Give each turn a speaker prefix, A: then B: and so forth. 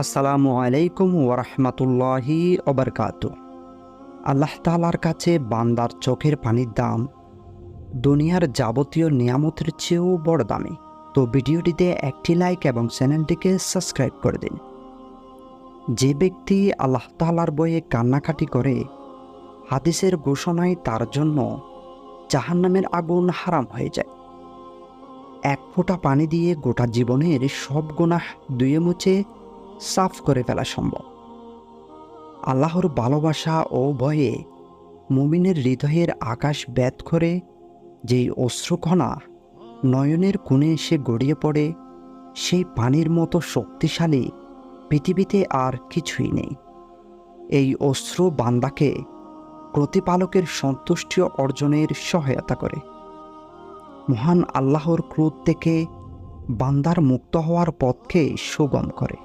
A: আসসালামু আলাইকুম ওরহমতুল্লাহি ওবরকাতু। আল্লাহ তাআলার কাছে বান্দার চোখের পানির দাম দুনিয়ার যাবতীয় নিয়ামতের চেয়েও বড় দামি। তো ভিডিওটিতে একটি লাইক এবং চ্যানেলটিকে সাবস্ক্রাইব করে দিন। যে ব্যক্তি আল্লাহ তাআলার বয়ে কান্নাকাটি করে, হাদিসের ঘোষণায় তার জন্য জাহান্নামের আগুন হারাম হয়ে যায়। এক ফোঁটা পানি দিয়ে গোটা জীবনের সব গুনাহ ধুয়ে মুছে সাফ করে ফেলা সম্ভব। আল্লাহর ভালোবাসা ও ভয়ে মুমিনের হৃদয়ের আকাশ ভেদ করে যেই অশ্রুকণা নয়নের কোণে এসে গড়িয়ে পড়ে, সেই পানির মতো শক্তিশালী পৃথিবীতে আর কিছুই নেই। এই অশ্রু বান্দাকে প্রতিপালকের সন্তুষ্টি অর্জনের সহায়তা করে, মহান আল্লাহর ক্রোধ থেকে বান্দার মুক্ত হওয়ার পথকে সুগম করে।